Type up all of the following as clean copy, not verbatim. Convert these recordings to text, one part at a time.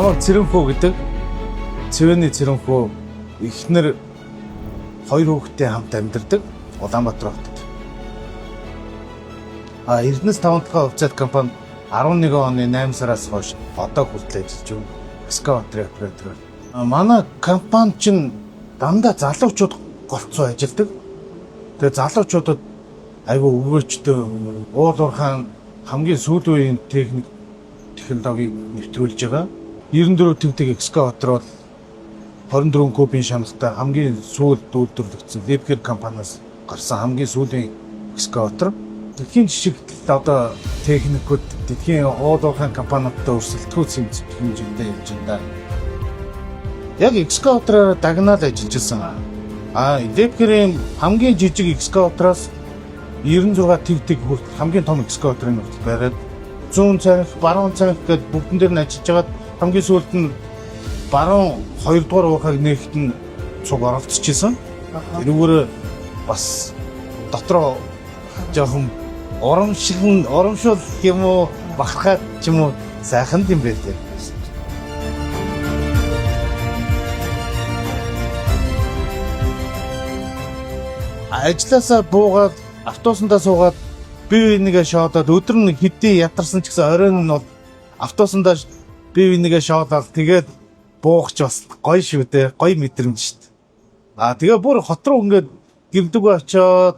Манай Цэрэнхүү гэдэг Цэвэний Цэрэнхүү эхнэр хоёр хүүхэдтэй хамт амьдардаг Улаанбаатар хотод. Эрдэнэс 5 дахь хувьцаат компани 11 оны 8 сараас хойш одоо хүртэл ажиллаж байна. Экскаватор оператор. Манай компани чинь дандаа залуучууд голцоо ажилладаг. Тэгээ залуучуудад айгүй өгөөжтэй уул уурхаан хамгийн сүүлийн үеийн техник технологиг нэвтрүүлж байгаа. 94 төвтэй экскаватор бол 24 кубын шанахтай хамгийн сүүлд үйлдвэрлэгдсэн Лебхер компаниас гарсан хамгийн сүүлийн экскаватор. Дэлхийн жишгт одоо техникүүд дэлхийн уул уурхаан компаниудтай өрсөлдөхүйц хэмжээндээ явж байна. Яг экскаватороор дагнаад ажиллаж байсан. Лебхерийн хамгийн жижиг экскаватороос 96 тэгтэг хүртэл хамгийн том экскаваторын нөхцөл байгаад 100 цаг, баруун цаг гэдэг бүгдэн дээр нь ажиллаж байгаад хамгийн сүүлд нь баруун 2 дугаар уухайг нээхэд нь цуг оролцчихсон. Тэрүүгээр бас дотроо жоохон урамшуул юм уу бахархаад ч юм уу сайхан юм байлээ. Ажилласаа буугаад автобусандаа суугаад бие бинийгээ шоодоод өдөр нь хэдий ятарсан ч гэсэн оройн нь бол автобусандаа бие бинийгээ шоодоод тэгээд буугч бас гоё шүү дээ. Гоё мэдрэмж шүү дээ. Тэгээ бүр хот руу ингээд гэрдүгөө очиод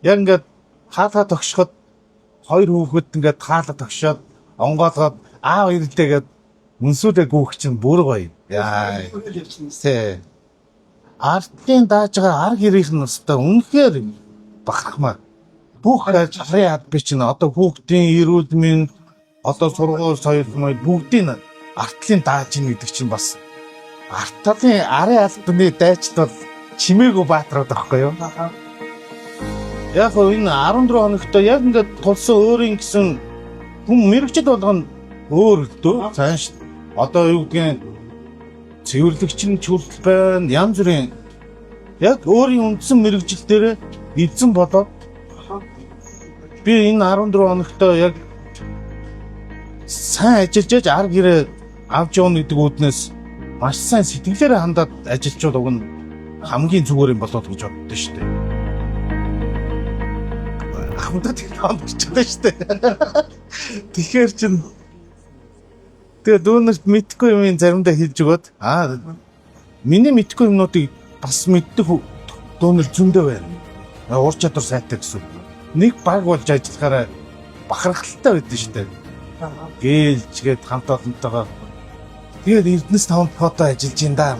яг ингээд хаалгаа тогшоход хоёр хүүхэд ингээд хаалга тогшоод онгоолгоод аав ирэлтэйгээд мөнсүүдээ гүүх чинь бүр гоё. Яа. Тэ. Артын дааж байгаа ар гэрийнх нь өстой үнэхээр бахархмаа. Бүх чарын яд би чинь одоо хүүхдийн эрүүл мэнд одоо сургууль соёл бүгдийн артлын дааж ийн гэдэг чинь бас арталын арын албаны дайчд бол чимээгүй баатраад байхгүй юу? Яг энэ 14 хоногт яг ингээд тулсан өөрийн гэсэн хүн мэрэгчд болгоно өөр дөө цааш одоо юу гэдгийг цэвэрлэгч нь хүртэл байна янз бүрийн яг өөрийн үндсэн мэрэгжил дээр эзэн болоод би энэ 14 хоногт яг сайн ажиллаж яж ар гэрээ авч явна гэдэг үүднээс маш сайн сэтгэлээрээ хандаад ажиллачуул уг нь хамгийн зүгээр юм болоод гэж боддоо шүү дээ. Хамтдаа телефон биччихлээ шүү дээ. Тэгэхээр чин тэгээ дүүнерт мэдхгүй юм заримдаа хэлж өгöd миний мэдхгүй юмнуудыг бас мэддэг дүүнер зөндөө байна. Ур чадвар сайтай гэсэн. Нэг баг болж ажиллахаараа бахархалтай байдсан шүү дээ. Гэлжгээд хамт олонтойгоо тэгээд Эрдэнэс 5 фото ажиллаж ин даа.